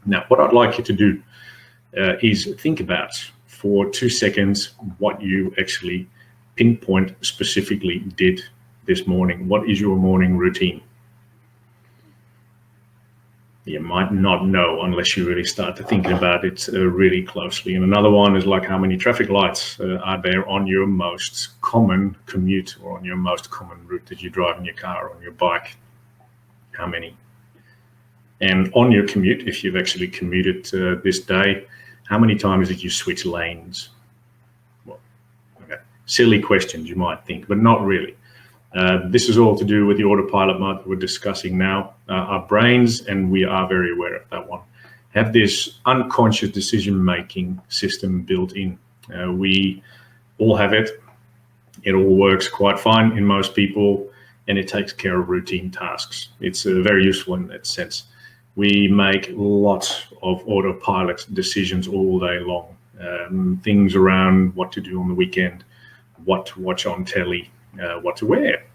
Now, what I'd like you to do is think about for 2 seconds what you actually pinpoint specifically did this morning. What is your morning routine? You might not know unless you really start to thinking about it really closely. And another one is like, how many traffic lights are there on your most common commute or on your most common route that you drive in your car or on your bike? How many? And on your commute, if you've actually commuted this day, how many times did you switch lanes? Well, okay. Silly questions you might think, but not really. This is all to do with the autopilot mode that we're discussing now. Our brains, and we are very aware of that one, have this unconscious decision-making system built in. We all have it. It all works quite fine in most people, and it takes care of routine tasks. It's very useful in that sense. We make lots of autopilot decisions all day long. Things around what to do on the weekend, what to watch on telly, what to wear,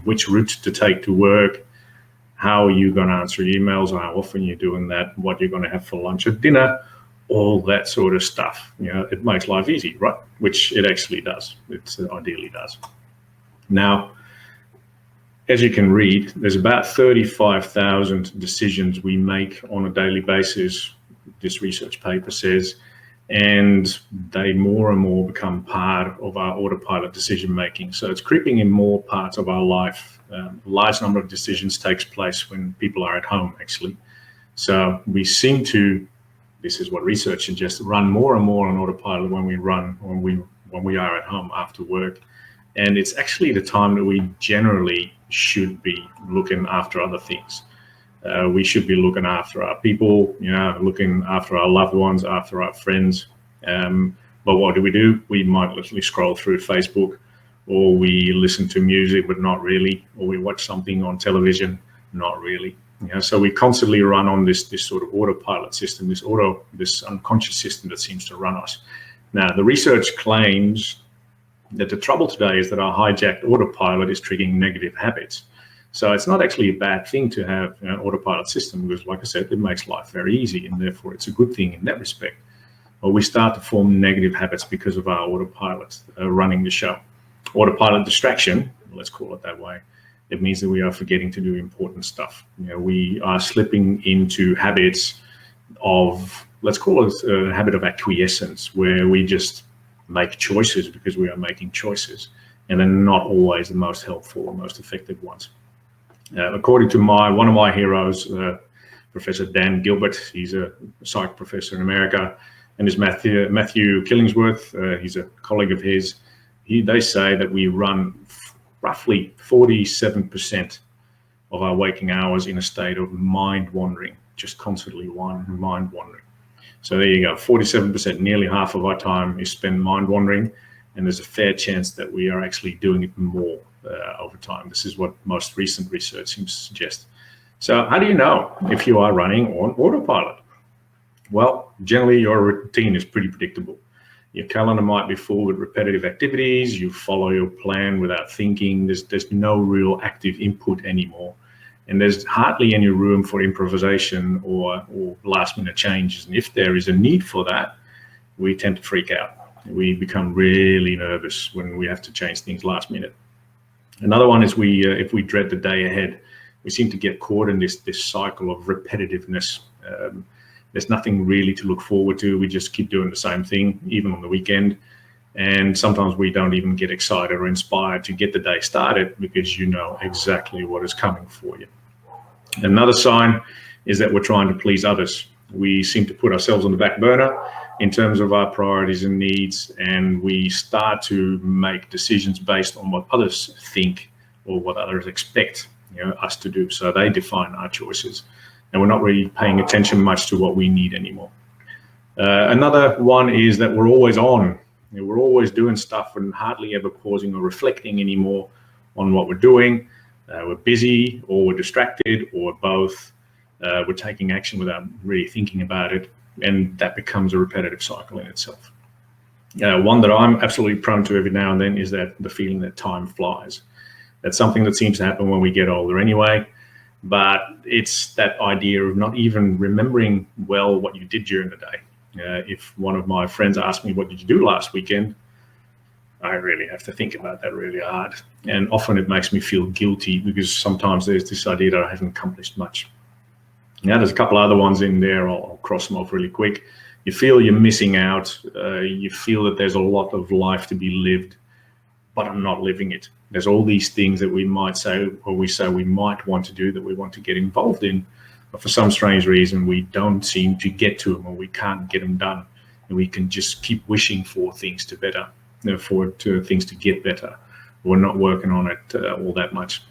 which route to take to work, how you're going to answer emails, how often you're doing that, what you're going to have for lunch or dinner, all that sort of stuff. It makes life easy, right? Which it actually does. It ideally does. Now, as you can read, there's about 35,000 decisions we make on a daily basis, this research paper says, and they more and more become part of our autopilot decision making. So it's creeping in more parts of our life. A large number of decisions takes place when people are at home, actually. So we seem to, this is what research suggests, run more and more on autopilot when we are at home after work. And it's actually the time that we generally should be looking after other things. We should be looking after our people, looking after our loved ones, after our friends. But what do? We might literally scroll through Facebook, or we listen to music, but not really, or we watch something on television, not really. So we constantly run on this sort of autopilot system, this unconscious system that seems to run us. Now, the research claims that the trouble today is that our hijacked autopilot is triggering negative habits. So it's not actually a bad thing to have an autopilot system, because, like I said, it makes life very easy, and therefore it's a good thing in that respect. But we start to form negative habits because of our autopilot running the show. Autopilot distraction, let's call it that way, it means that we are forgetting to do important stuff. We are slipping into habits of, let's call it a habit of acquiescence, where we just make choices because we are making choices, and they're not always the most helpful or most effective ones. According to one of my heroes, Professor Dan Gilbert, he's a psych professor in America, and there's Matthew Killingsworth, he's a colleague of his. They say that we run roughly 47% of our waking hours in a state of mind wandering, just constantly mind wandering. So there you go, 47%, nearly half of our time is spent mind wandering, and there's a fair chance that we are actually doing it more over time. This is what most recent research seems to suggest. So how do you know if you are running on autopilot? Well, generally your routine is pretty predictable. Your calendar might be full with repetitive activities. You follow your plan without thinking. There's no real active input anymore. And there's hardly any room for improvisation or last minute changes. And if there is a need for that, we tend to freak out. We become really nervous when we have to change things last minute. Another one is if we dread the day ahead, we seem to get caught in this cycle of repetitiveness. There's nothing really to look forward to. We just keep doing the same thing, even on the weekend. And sometimes we don't even get excited or inspired to get the day started because you know exactly what is coming for you. Another sign is that we're trying to please others. We seem to put ourselves on the back burner in terms of our priorities and needs, and we start to make decisions based on what others think or what others expect us to do. So they define our choices, and we're not really paying attention much to what we need anymore. Another one is that we're always on. We're always doing stuff and hardly ever pausing or reflecting anymore on what we're doing. We're busy, or we're distracted, or both. We're taking action without really thinking about it, and that becomes a repetitive cycle in itself. One that I'm absolutely prone to every now and then is that the feeling that time flies. That's something that seems to happen when we get older anyway, But it's that idea of not even remembering well what you did during the day. If one of my friends asked me, what did you do last weekend? I really have to think about that really hard. And often it makes me feel guilty because sometimes there's this idea that I haven't accomplished much. Now, there's a couple other ones in there. I'll cross them off really quick. You feel you're missing out. You feel that there's a lot of life to be lived, but I'm not living it. There's all these things that we might say, or we say we might want to do, that we want to get involved in, but for some strange reason, we don't seem to get to them, or we can't get them done. And we can just keep wishing for things to better, for things to get better. We're not working on it all that much.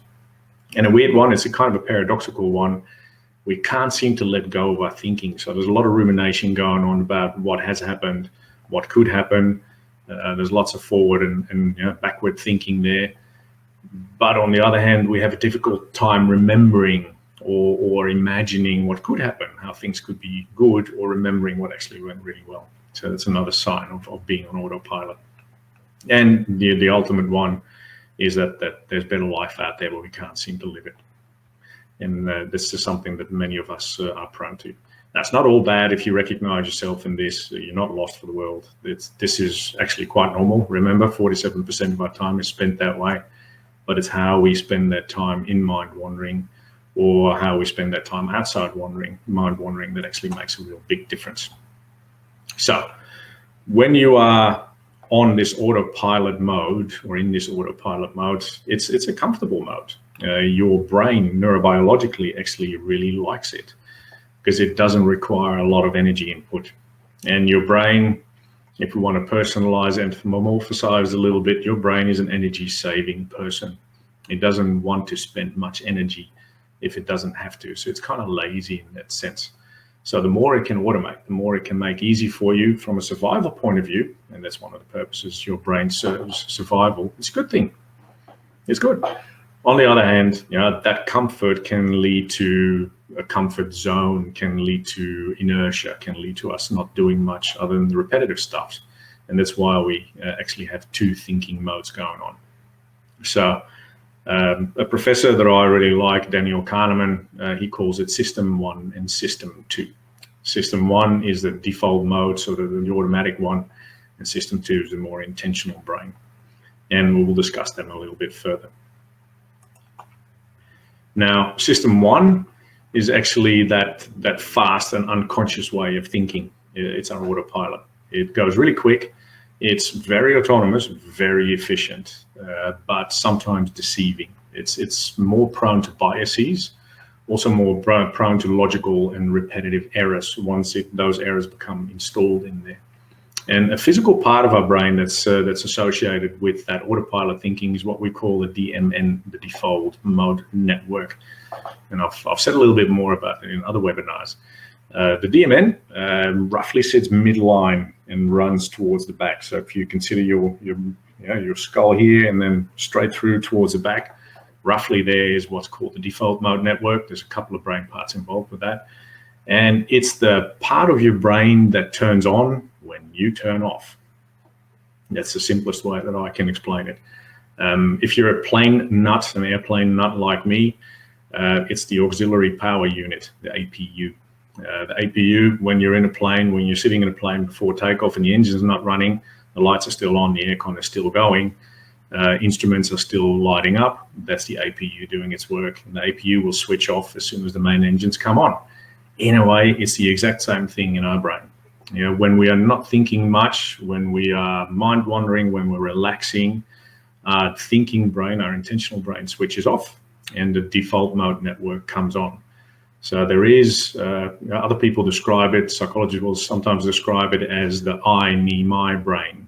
And a weird one, it's a kind of a paradoxical one. We can't seem to let go of our thinking. So there's a lot of rumination going on about what has happened, what could happen. There's lots of forward and backward thinking there. But on the other hand, we have a difficult time remembering or imagining what could happen, how things could be good, or remembering what actually went really well. So that's another sign of being on autopilot. And the ultimate one is that there's better life out there, but we can't seem to live it. And this is something that many of us are prone to. That's not all bad. If you recognize yourself in this, you're not lost for the world. This is actually quite normal. Remember, 47% of our time is spent that way, but it's how we spend that time in mind wandering, or how we spend that time outside mind wandering, that actually makes a real big difference. So when you are on this autopilot mode, or in this autopilot mode, it's a comfortable mode. Your brain neurobiologically actually really likes it, because it doesn't require a lot of energy input. And your brain, if we want to personalize and anthropomorphize a little bit, your brain is an energy saving person. It doesn't want to spend much energy if it doesn't have to. So it's kind of lazy in that sense. So the more it can automate, the more it can make easy for you from a survival point of view, and that's one of the purposes your brain serves, survival. It's a good thing. It's good. On the other hand, that comfort can lead to a comfort zone, can lead to inertia, can lead to us not doing much other than the repetitive stuff. And that's why we actually have two thinking modes going on. So a professor that I really like, Daniel Kahneman, he calls it System 1 and System 2. System 1 is the default mode, sort of the automatic one, and System 2 is the more intentional brain. And we will discuss them a little bit further. Now, System 1 is actually that fast and unconscious way of thinking. It's our autopilot. It goes really quick. It's very autonomous, very efficient, but sometimes deceiving. It's more prone to biases, also more prone to logical and repetitive errors once those errors become installed in there. And a physical part of our brain that's associated with that autopilot thinking is what we call the DMN, the default mode network. And I've said a little bit more about it in other webinars. The DMN roughly sits midline and runs towards the back. So if you consider your skull here and then straight through towards the back, roughly there is what's called the default mode network. There's a couple of brain parts involved with that. And it's the part of your brain that turns on when you turn off. That's the simplest way that I can explain it. If you're a plane nut, an airplane nut like me, it's the auxiliary power unit, the APU. The APU, when you're in a plane, when you're sitting in a plane before takeoff and the engine's not running, the lights are still on, the aircon is still going, instruments are still lighting up, that's the APU doing its work. And the APU will switch off as soon as the main engines come on. In a way, it's the exact same thing in our brain. When we are not thinking much, when we are mind wandering, when we're relaxing, our thinking brain, our intentional brain switches off and the default mode network comes on. So there is, other people describe it, psychologists will sometimes describe it as the I, me, my brain,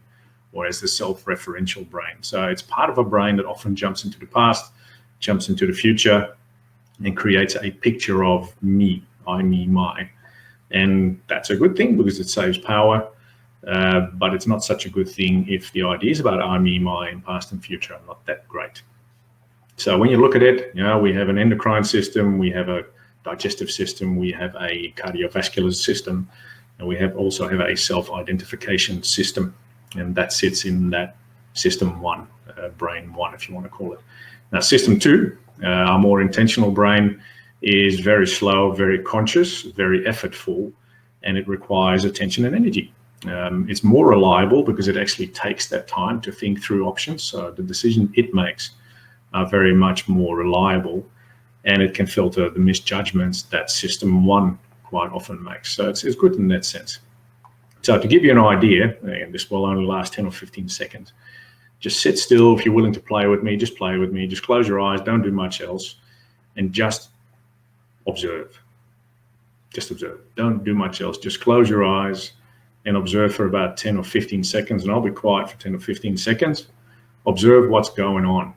or as the self-referential brain. So it's part of a brain that often jumps into the past, jumps into the future, and creates a picture of me, I, me, my. And that's a good thing because it saves power, but it's not such a good thing if the ideas about I, me, my, and past and future are not that great. So when you look at it, we have an endocrine system, we have a digestive system, we have a cardiovascular system, and we also have a self-identification system, and that sits in that System 1, brain 1, if you want to call it. Now, System 2, our more intentional brain, is very slow, very conscious, very effortful, and it requires attention and energy. It's more reliable because it actually takes that time to think through options. So the decision it makes are very much more reliable, and it can filter the misjudgments that system one quite often makes. So it's good in that sense. So to give you an idea, and this will only last 10 or 15 seconds, just sit still. If you're willing to play with me, just play with me. Just close your eyes, don't do much else, and just observe. Just observe. Don't do much else. Just close your eyes and observe for about 10 or 15 seconds, and I'll be quiet for 10 or 15 seconds. Observe what's going on.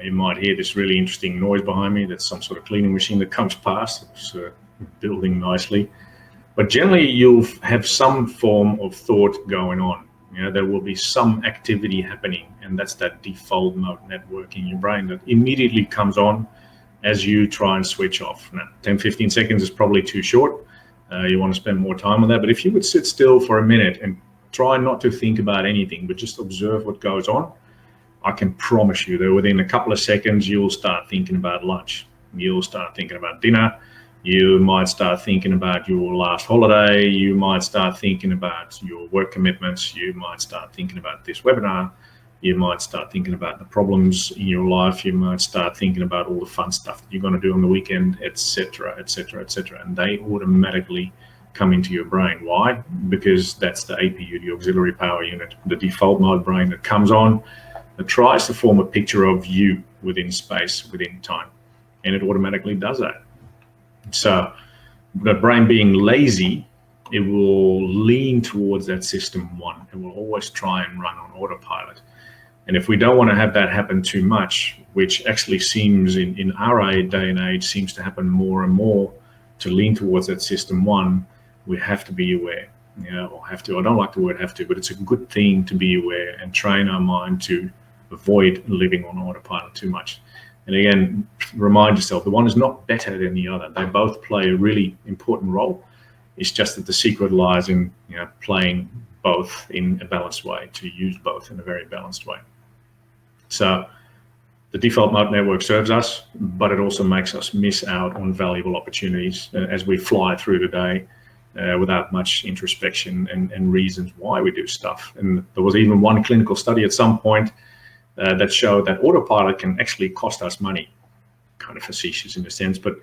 You might hear this really interesting noise behind me. That's some sort of cleaning machine that comes past. It's building nicely. But generally, you'll have some form of thought going on. There will be some activity happening, and that's that default mode network in your brain that immediately comes on as you try and switch off. Now, 10, 15 seconds is probably too short. You want to spend more time on that. But if you would sit still for a minute and try not to think about anything, but just observe what goes on, I can promise you that within a couple of seconds, you'll start thinking about lunch. You'll start thinking about dinner. You might start thinking about your last holiday. You might start thinking about your work commitments. You might start thinking about this webinar. You might start thinking about the problems in your life. You might start thinking about all the fun stuff that you're going to do on the weekend, etc., etc., etc. And they automatically come into your brain. Why? Because that's the APU, the auxiliary power unit, the default mode brain that comes on. It tries to form a picture of you within space, within time, and it automatically does that. So the brain being lazy, it will lean towards that system one. It will always try and run on autopilot. And if we don't want to have that happen too much, which actually seems in our day and age seems to happen more and more, to lean towards that system one, we have to be aware. Or have to. I don't like the word have to, but it's a good thing to be aware and train our mind to avoid living on autopilot too much. And again, remind yourself, the one is not better than the other. They both play a really important role. It's just that the secret lies in playing both in a balanced way, to use both in a very balanced way. So the default mode network serves us, but it also makes us miss out on valuable opportunities as we fly through the day without much introspection and reasons why we do stuff. And there was even one clinical study at some point that showed that autopilot can actually cost us money. Kind of facetious in a sense, but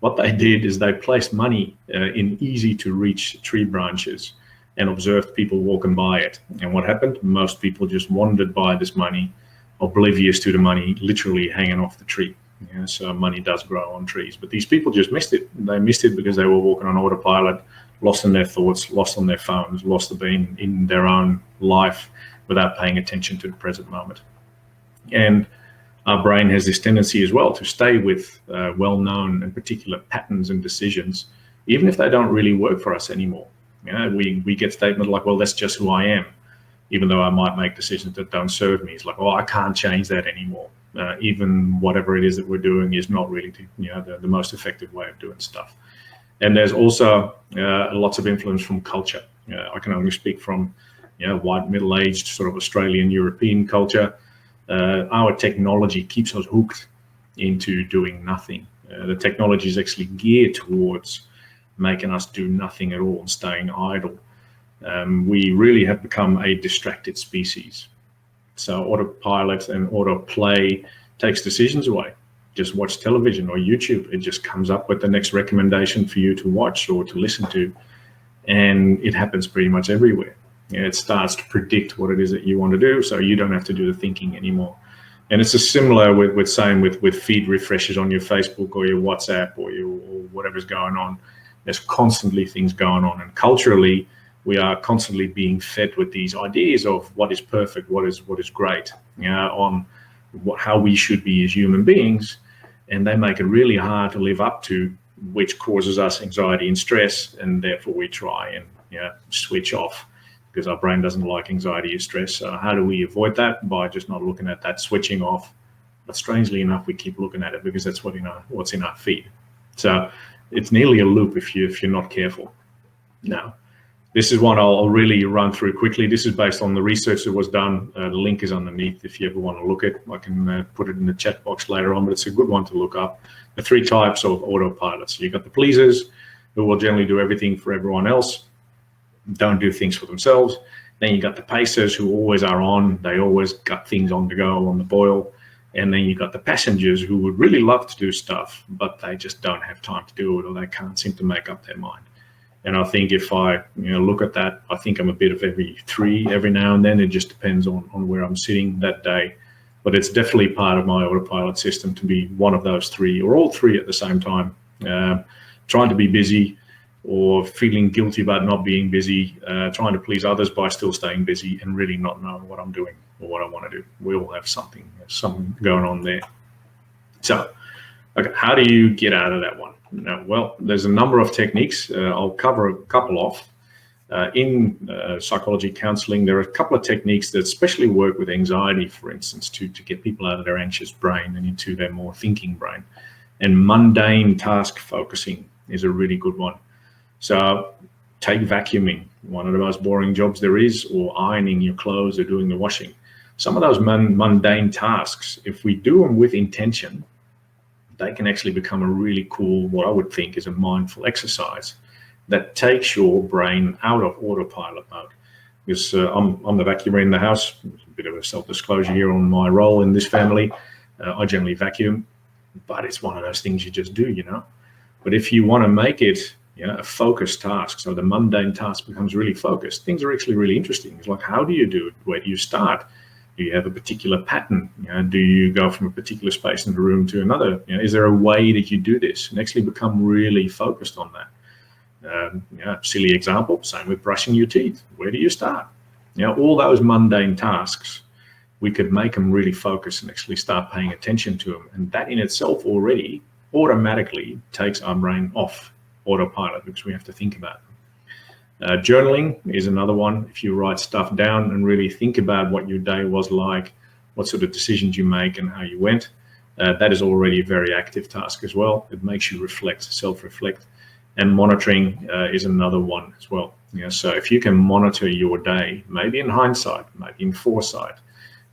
what they did is they placed money in easy to reach tree branches and observed people walking by it. And what happened? Most people just wandered by this money, oblivious to the money literally hanging off the tree. So money does grow on trees, but these people just missed it. They missed it because they were walking on autopilot, lost in their thoughts, lost on their phones, lost the being in their own life without paying attention to the present moment. And our brain has this tendency as well to stay with well-known and particular patterns and decisions, even if they don't really work for us anymore. We get statements like, well, that's just who I am, even though I might make decisions that don't serve me. It's like, oh, I can't change that anymore. Even whatever it is that we're doing is not really the most effective way of doing stuff. And there's also lots of influence from culture. I can only speak from white, middle-aged, sort of Australian, European culture. Our technology keeps us hooked into doing nothing. The technology is actually geared towards making us do nothing at all and staying idle. We really have become a distracted species. So autopilot and autoplay takes decisions away. Just watch television or YouTube. It just comes up with the next recommendation for you to watch or to listen to. And it happens pretty much everywhere. It starts to predict what it is that you want to do, so you don't have to do the thinking anymore. And it's a similar with feed refreshes on your Facebook or your WhatsApp or whatever's going on. There's constantly things going on, and culturally, we are constantly being fed with these ideas of what is perfect, what is great, on how we should be as human beings, and they make it really hard to live up to, which causes us anxiety and stress, and therefore we try and switch off, because our brain doesn't like anxiety or stress. So how do we avoid that? By just not looking at that, switching off. But strangely enough, we keep looking at it because that's what's in our feed. So it's nearly a loop if you're not careful. Now, This is one I'll really run through quickly. This is based on the research that was done. The link is underneath if you ever want to look at it. I can put it in the chat box later on, but it's a good one to look up. The 3 types of autopilots. You've got the pleasers, who will generally do everything for everyone else, don't do things for themselves. Then you got the pacers, who always are on. They always got things on the go, on the boil. And then you got the passengers, who would really love to do stuff, but they just don't have time to do it, or they can't seem to make up their mind. And I think if I look at that, I think I'm a bit of every 3 every now and then. It just depends on where I'm sitting that day. But it's definitely part of my autopilot system to be one of those 3, or all 3 at the same time. Trying to be busy, or feeling guilty about not being busy, trying to please others by still staying busy, and really not knowing what I'm doing or what I want to do. We all have something going on there. So, okay, how do you get out of that one? Well, there's a number of techniques. I'll cover a couple off. In psychology counseling, there are a couple of techniques that especially work with anxiety, for instance, to get people out of their anxious brain and into their more thinking brain. And mundane task focusing is a really good one. So take vacuuming, one of the most boring jobs there is, or ironing your clothes or doing the washing. Some of those mundane tasks, if we do them with intention, they can actually become a really cool, what I would think is a mindful exercise that takes your brain out of autopilot mode. Because I'm the vacuumer in the house. There's a bit of a self-disclosure here on my role in this family. I generally vacuum, but it's one of those things you just do, But if you want to make it a focused task, so the mundane task becomes really focused, things are actually really interesting. It's like, how do you do it? Where do you start? Do you have a particular pattern? Do you go from a particular space in the room to another? Is there a way that you do this? And actually become really focused on that. Silly example, same with brushing your teeth. Where do you start? All those mundane tasks, we could make them really focused and actually start paying attention to them. And that in itself already automatically takes our brain off autopilot, because we have to think about them. Journaling is another one. If you write stuff down and really think about what your day was like, what sort of decisions you make and how you went, that is already a very active task as well. It makes you reflect, self-reflect. And monitoring is another one as well. So if you can monitor your day, maybe in hindsight, maybe in foresight,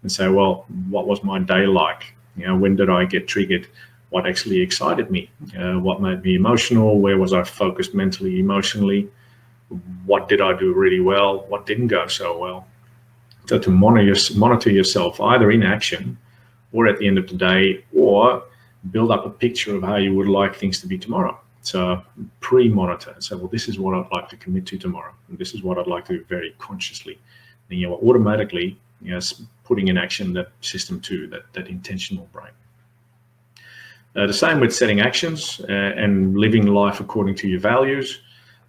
and say, well, what was my day like? When did I get triggered? What actually excited me? What made me emotional? Where was I focused mentally, emotionally? What did I do really well? What didn't go so well? So to monitor yourself either in action or at the end of the day, or build up a picture of how you would like things to be tomorrow. So pre-monitor. So, well, this is what I'd like to commit to tomorrow. And this is what I'd like to do very consciously. And automatically putting in action that system 2, that intentional brain. The same with setting actions and living life according to your values.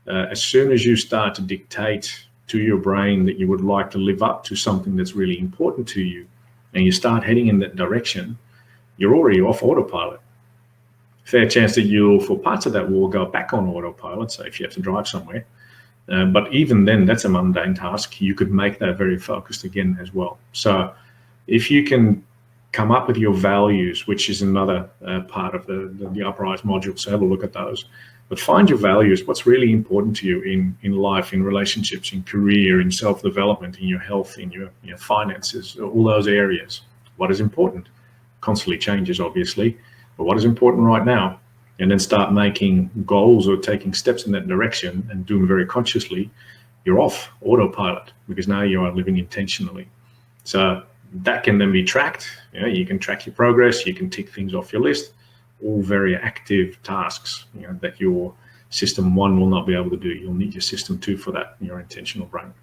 As soon as you start to dictate to your brain that you would like to live up to something that's really important to you, and you start heading in that direction, you're already off autopilot. Fair chance that you'll, for parts of that, will go back on autopilot, so if you have to drive somewhere. But even then, that's a mundane task. You could make that very focused again as well. So if you can come up with your values, which is another part of the Uprise module, so have a look at those. But find your values, what's really important to you in life, in relationships, in career, in self-development, in your health, in your finances, all those areas. What is important? Constantly changes, obviously, but what is important right now? And then start making goals or taking steps in that direction and do them very consciously. You're off autopilot, because now you are living intentionally. So that can then be tracked. You can track your progress, you can tick things off your list. All very active tasks that your system 1 will not be able to do. You'll need your system 2 for that, your intentional brain.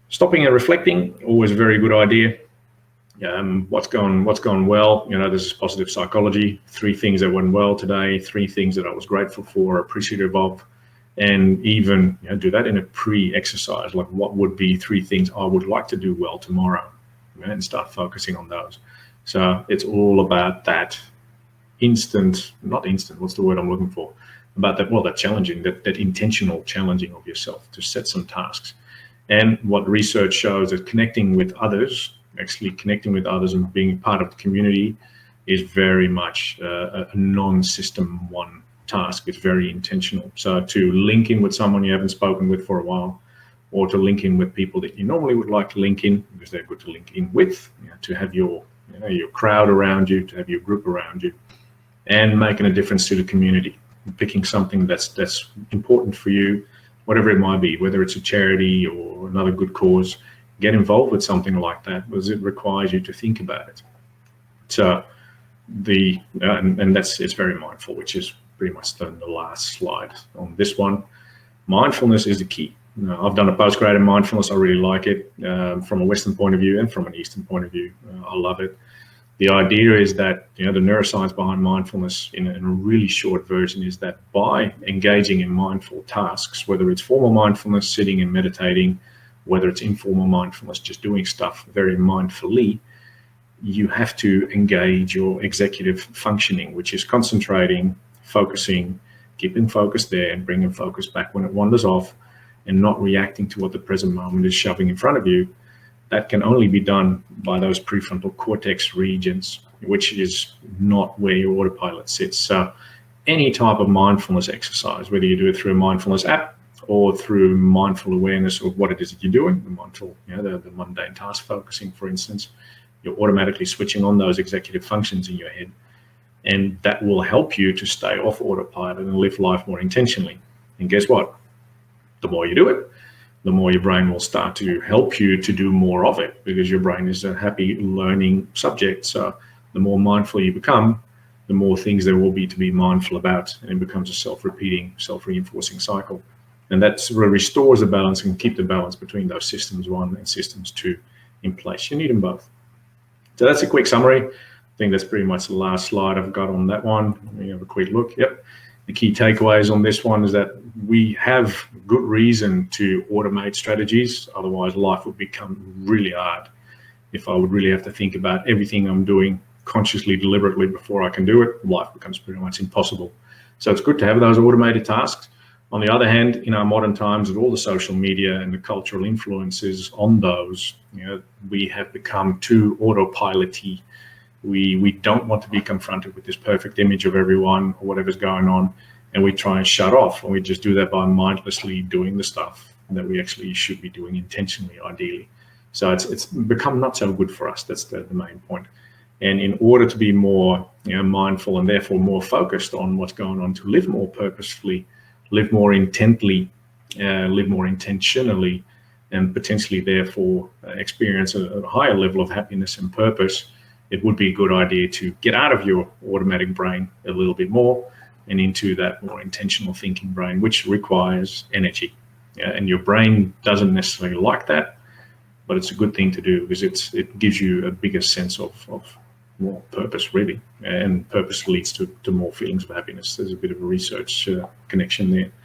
Stopping and reflecting, always a very good idea. What's gone well? This is positive psychology. 3 things that went well today, 3 things that I was grateful for, appreciative of, and even do that in a pre-exercise. Like, what would be 3 things I would like to do well tomorrow, and start focusing on those. So it's all about that. What's the word I'm looking for? About that challenging, that intentional challenging of yourself to set some tasks. And what research shows that connecting with others and being part of the community is very much a non-system 1 task is very intentional. So to link in with someone you haven't spoken with for a while, or to link in with people that you normally would like to link in because they're good to link in with, to have your your crowd around you, to have your group around you, and making a difference to the community, picking something that's important for you, whatever it might be, whether it's a charity or another good cause. Get involved with something like that because it requires you to think about it. So and it's very mindful, which is pretty much the last slide on this one. Mindfulness is the key. I've done a postgrad in mindfulness. I really like it from a Western point of view and from an Eastern point of view. I love it. The idea is that the neuroscience behind mindfulness in a really short version is that by engaging in mindful tasks, whether it's formal mindfulness, sitting and meditating, whether it's informal mindfulness, just doing stuff very mindfully, you have to engage your executive functioning, which is concentrating, focusing, keeping focus there and bringing focus back when it wanders off, and not reacting to what the present moment is shoving in front of you. That can only be done by those prefrontal cortex regions, which is not where your autopilot sits. So any type of mindfulness exercise, whether you do it through a mindfulness app or through mindful awareness of what it is that you're doing, the mindful, the mundane task focusing, for instance, you're automatically switching on those executive functions in your head. And that will help you to stay off autopilot and live life more intentionally. And guess what? The more you do it, the more your brain will start to help you to do more of it, because your brain is a happy learning subject. So the more mindful you become, the more things there will be to be mindful about, and it becomes a self-repeating, self-reinforcing cycle. And that restores the balance and keep the balance between those systems 1 and systems 2 in place. You need them both. So that's a quick summary. I think that's pretty much the last slide I've got on that one. Let me have a quick look. Yep. The key takeaways on this one is that we have good reason to automate strategies. Otherwise, life would become really hard. If I would really have to think about everything I'm doing consciously, deliberately before I can do it, life becomes pretty much impossible. So it's good to have those automated tasks. On the other hand, in our modern times, with all the social media and the cultural influences on those, we have become too autopilot-y. We don't want to be confronted with this perfect image of everyone or whatever's going on, and we try and shut off, and we just do that by mindlessly doing the stuff that we actually should be doing intentionally, ideally. So it's become not so good for us. That's the main point. And in order to be more mindful and therefore more focused on what's going on, to live more purposefully, live more intently, live more intentionally, and potentially therefore experience a higher level of happiness and purpose, it would be a good idea to get out of your automatic brain a little bit more and into that more intentional thinking brain, which requires energy. And your brain doesn't necessarily like that, but it's a good thing to do because it gives you a bigger sense of more purpose, really. And purpose leads to more feelings of happiness. There's a bit of a research connection there.